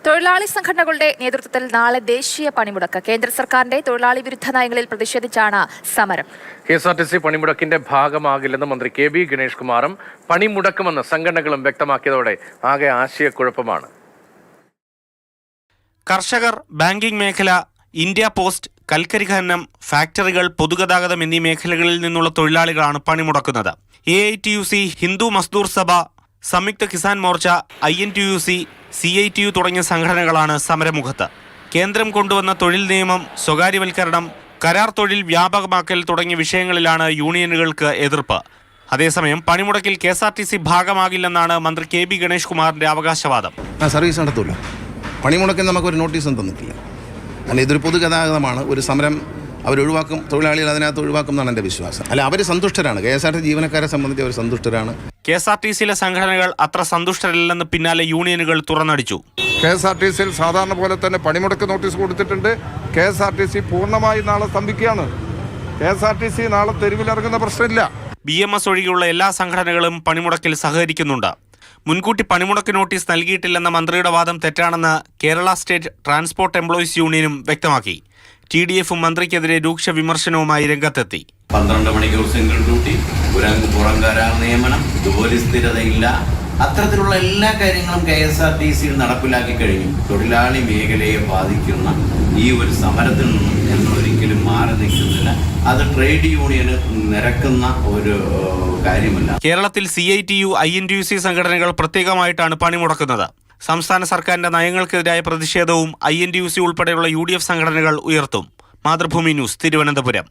തൊഴിലാളി സംഘടനകളുടെ നേതൃത്വത്തിൽ നാളെ ദേശീയ പണിമുടക്ക്. കേന്ദ്ര സർക്കാരിന്റെ തൊഴിലാളി വിരുദ്ധ നയങ്ങളിൽ പ്രതിഷേധിച്ചാണ് സമരം. കെഎസ്ആർടിസി പണിമുടക്കിന്റെ ഭാഗമാകില്ലെന്ന് മന്ത്രി കെ.ബി. ഗണേഷ് കുമാറും പണിമുടക്കുമെന്ന് സംഘടനകളും വ്യക്തമാക്കിയതോടെ ആകെ ആശയക്കുഴപ്പമാണ്. കർഷകർ, ബാങ്കിംഗ് മേഖല, ഇന്ത്യ പോസ്റ്റ്, കൽക്കരി ഖനനം, ഫാക്ടറികൾ, പൊതുഗതാഗതം എന്നീ മേഖലകളിൽ നിന്നുള്ള തൊഴിലാളികളാണ് പണിമുടക്കുന്നത്. AITUC, ഹിന്ദു മസ്ദൂർ സഭ, സംയുക്ത കിസാൻ മോർച്ച, INTUC, CITU തുടങ്ങിയ സംഘടനകളാണ് സമരമുഖത്ത്. കേന്ദ്രം കൊണ്ടുവന്ന തൊഴിൽ നിയമം, സ്വകാര്യവൽക്കരണം, കരാർ തൊഴിൽ വ്യാപകമാക്കൽ തുടങ്ങിയ വിഷയങ്ങളിലാണ് യൂണിയനുകൾക്ക് എതിർപ്പ്. അതേസമയം പണിമുടക്കിൽ KSRTC ഭാഗമാകില്ലെന്നാണ് മന്ത്രി കെ.ബി. ഗണേഷ് കുമാറിന്റെ അവകാശവാദം. സർവീസ് നടത്തൂല, പണിമുടക്കിൽ നമുക്കൊരു നോട്ടീസും തന്നിട്ടില്ല. അല്ല, ഇതൊരു പൊതുഗതാഗതമാണ്. ഒരു സമരം അവരൊഴിവാക്കും, തൊഴിലാളികൾ അതിനകത്ത് ഒഴിവാക്കും എന്നാണ് എൻ്റെ വിശ്വാസം. അല്ല, അവർ സന്തുഷ്ടരാണ്. KSRTC ജീവനക്കാരെ സംബന്ധിച്ച് അവർ സന്തുഷ്ടരാണ്. KSRTCയിലെ സംഘടനകൾ അത്ര സന്തുഷ്ടരല്ലെന്ന് പിന്നാലെ യൂണിയനുകൾ തുറന്നടിച്ചു. KSRTCയിൽ സാധാരണ പോലെ തന്നെ പണിമുടക്ക് നോട്ടീസ് കൊടുത്തിട്ടുണ്ട്. KSRTC പൂർണ്ണമായി നാളെ സ്തംഭിക്കുകയാണ്. KSRTC നാളെ തെരുവിലിറങ്ങുന്ന പ്രശ്നമില്ല. BMS ഒഴികെയുള്ള എല്ലാ സംഘടനകളും പണിമുടക്കിൽ സഹകരിക്കുന്നുണ്ട്. മുൻകൂട്ടി പണിമുടക്ക് നോട്ടീസ് നൽകിയിട്ടില്ലെന്ന മന്ത്രിയുടെ വാദം തെറ്റാണെന്ന് കേരള സ്റ്റേറ്റ് ട്രാൻസ്പോർട്ട് എംപ്ലോയീസ് യൂണിയനും വ്യക്തമാക്കി. TDF മന്ത്രിക്കെതിരെ രൂക്ഷ വിമർശനവുമായി രംഗത്തെത്തി. 12 മണിക്കൂർ സിംഗിൾ ഡ്യൂട്ടി, പുറം കരാർ നിയമനം, ജോലി സ്ഥിരതയില്ല, അത്തരത്തിലുള്ള എല്ലാ കാര്യങ്ങളും KSRTCയിൽ നടപ്പിലാക്കി കഴിഞ്ഞു. തൊഴിലാളി മേഖലയെ ബാധിക്കുന്ന ഈ ഒരു സമരത്തിൽ നിന്നും ഞങ്ങൾ ഒരിക്കലും മാറി നിൽക്കുന്നില്ല. അത് ട്രേഡ് യൂണിയന് നിരക്കുന്ന ഒരു കാര്യമല്ല. കേരളത്തിൽ CITU, INTUC സംഘടനകൾ പ്രത്യേകമായിട്ടാണ് പണിമുടക്കുന്നത്. സംസ്ഥാന സർക്കാരിന്റെ നയങ്ങൾക്കെതിരായ പ്രതിഷേധവും INTUC ഉൾപ്പെടെയുള്ള UDF സംഘടനകൾ ഉയർത്തും. മാതൃഭൂമി ന്യൂസ്, തിരുവനന്തപുരം.